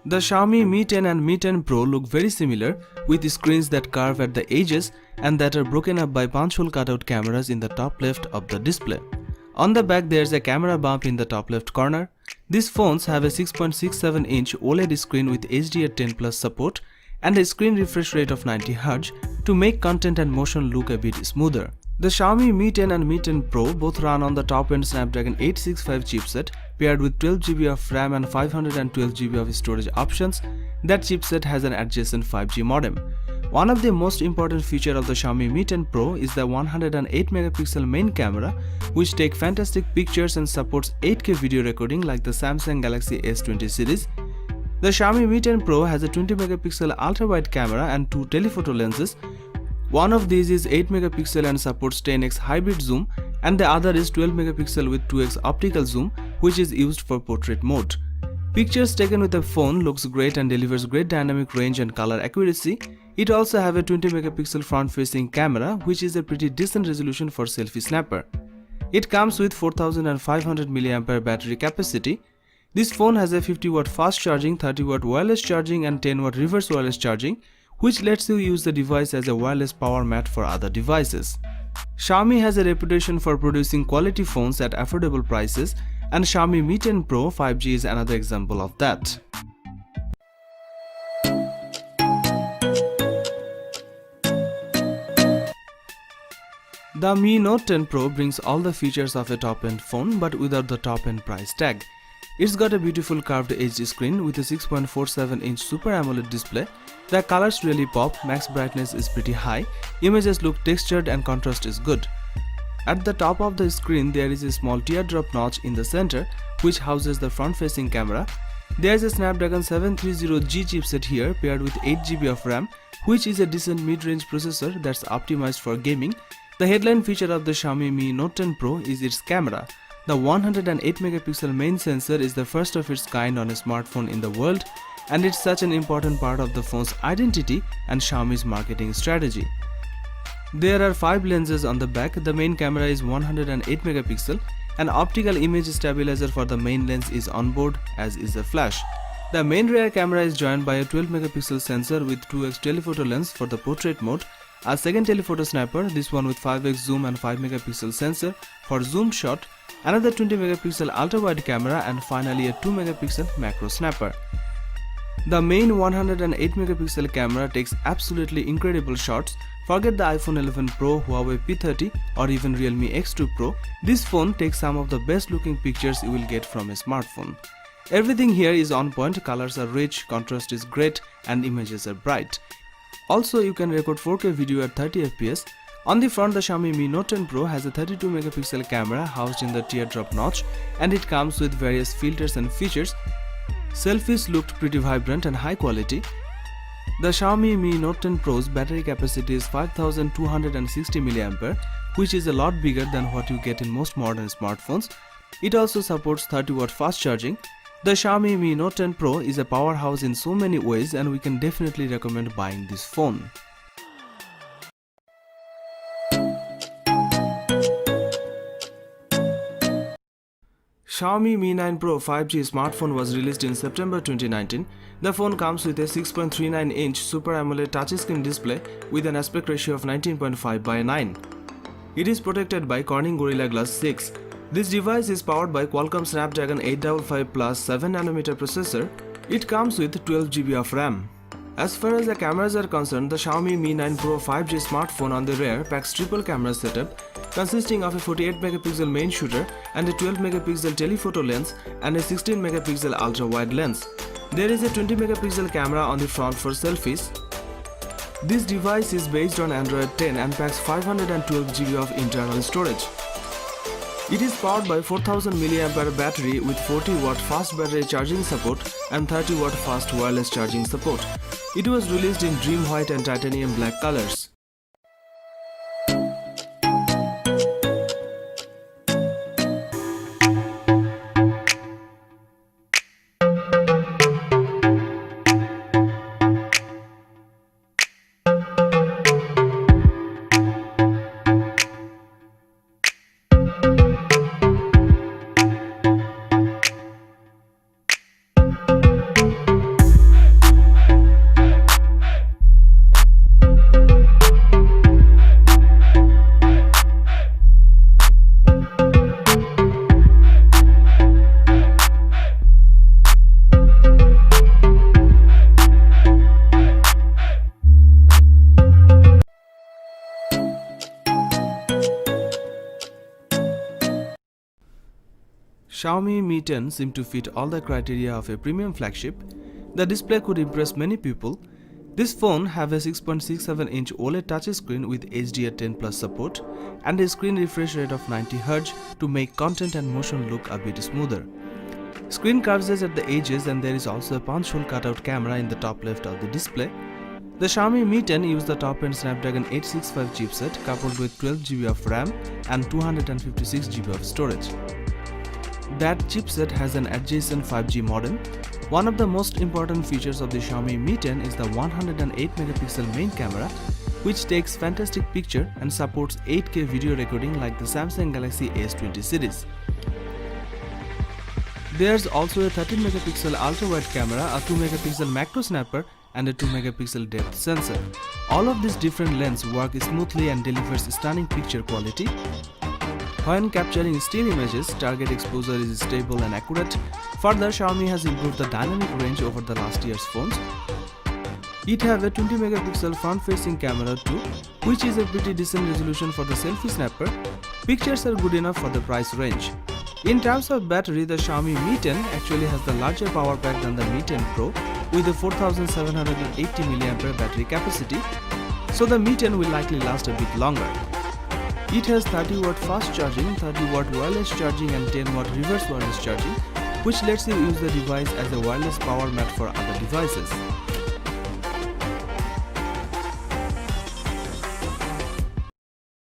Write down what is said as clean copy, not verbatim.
The Xiaomi Mi 10 and Mi 10 Pro look very similar, with screens that curve at the edges and that are broken up by punch-hole cutout cameras in the top left of the display. On the back there's a camera bump in the top left corner. These phones have a 6.67-inch OLED screen with HDR10 Plus support and a screen refresh rate of 90Hz to make content and motion look a bit smoother. The Xiaomi Mi 10 and Mi 10 Pro both run on the top-end Snapdragon 865 chipset paired with 12GB of RAM and 512GB of storage options. That chipset has an adjacent 5G modem. One of the most important features of the Xiaomi Mi 10 Pro is the 108MP main camera, which takes fantastic pictures and supports 8K video recording like the Samsung Galaxy S20 series. The Xiaomi Mi 10 Pro has a 20MP ultra-wide camera and two telephoto lenses. One of these is 8MP and supports 10x hybrid zoom, and the other is 12MP with 2x optical zoom, which is used for portrait mode. Pictures taken with the phone looks great and delivers great dynamic range and color accuracy. It also have a 20MP front-facing camera, which is a pretty decent resolution for selfie snapper. It comes with 4500mAh battery capacity. This phone has a 50W fast charging, 30W wireless charging and 10W reverse wireless charging, which lets you use the device as a wireless power mat for other devices. Xiaomi has a reputation for producing quality phones at affordable prices, and Xiaomi Mi 10 Pro 5G is another example of that. The Mi Note 10 Pro brings all the features of a top-end phone but without the top-end price tag. It's got a beautiful curved edge screen with a 6.47-inch Super AMOLED display. The colors really pop, max brightness is pretty high, images look textured and contrast is good. At the top of the screen there is a small teardrop notch in the center which houses the front-facing camera. There is a Snapdragon 730G chipset here paired with 8GB of RAM, which is a decent mid-range processor that's optimized for gaming. The headline feature of the Xiaomi Mi Note 10 Pro is its camera. The 108MP main sensor is the first of its kind on a smartphone in the world, and it's such an important part of the phone's identity and Xiaomi's marketing strategy. There are 5 lenses on the back. The main camera is 108MP. An optical image stabilizer for the main lens is on board, as is a flash. The main rear camera is joined by a 12MP sensor with 2x telephoto lens for the portrait mode, a second telephoto snapper, this one with 5x zoom and 5MP sensor for zoom shot, another 20MP ultra-wide camera, and finally a 2MP macro snapper. The main 108MP camera takes absolutely incredible shots. Forget the iPhone 11 Pro, Huawei P30 or even Realme X2 Pro. This phone takes some of the best looking pictures you will get from a smartphone. Everything here is on point, colors are rich, contrast is great and images are bright. Also you can record 4K video at 30fps. On the front, the Xiaomi Mi Note 10 Pro has a 32MP camera housed in the teardrop notch, and it comes with various filters and features. Selfies looked pretty vibrant and high quality. The Xiaomi Mi Note 10 Pro's battery capacity is 5260mAh, which is a lot bigger than what you get in most modern smartphones. It also supports 30W fast charging. The Xiaomi Mi Note 10 Pro is a powerhouse in so many ways, and we can definitely recommend buying this phone. Xiaomi Mi 9 Pro 5G smartphone was released in September 2019. The phone comes with a 6.39-inch Super AMOLED touchscreen display with an aspect ratio of 19.5:9. It is protected by Corning Gorilla Glass 6. This device is powered by Qualcomm Snapdragon 855 Plus 7nm processor. It comes with 12GB of RAM. As far as the cameras are concerned, the Xiaomi Mi 9 Pro 5G smartphone on the rear packs triple camera setup consisting of a 48MP main shooter and a 12MP telephoto lens and a 16MP ultra-wide lens. There is a 20MP camera on the front for selfies. This device is based on Android 10 and packs 512GB of internal storage. It is powered by 4000mAh battery with 40W fast battery charging support and 30W fast wireless charging support. It was released in Dream White and Titanium Black colors. Xiaomi Mi 10 seemed to fit all the criteria of a premium flagship. The display could impress many people. This phone have a 6.67-inch OLED touchscreen with HDR10 Plus support and a screen refresh rate of 90 Hz to make content and motion look a bit smoother. Screen curves at the edges, and there is also a punch hole cutout camera in the top left of the display. The Xiaomi Mi 10 used the top-end Snapdragon 865 chipset coupled with 12GB of RAM and 256GB of storage. That chipset has an adjacent 5G modem. One of the most important features of the Xiaomi Mi 10 is the 108-megapixel main camera, which takes fantastic picture and supports 8K video recording like the Samsung Galaxy S20 series. There's also a 13-megapixel ultra-wide camera, a 2-megapixel macro snapper, and a 2-megapixel depth sensor. All of these different lenses work smoothly and delivers stunning picture quality. When capturing still images, target exposure is stable and accurate. Further, Xiaomi has improved the dynamic range over the last year's phones. It have a 20-megapixel front-facing camera too, which is a pretty decent resolution for the selfie snapper. Pictures are good enough for the price range. In terms of battery, the Xiaomi Mi 10 actually has the larger power pack than the Mi 10 Pro with a 4780 mAh battery capacity, so the Mi 10 will likely last a bit longer. It has 30-watt fast charging, 30-watt wireless charging and 10-watt reverse wireless charging, which lets you use the device as a wireless power mat for other devices.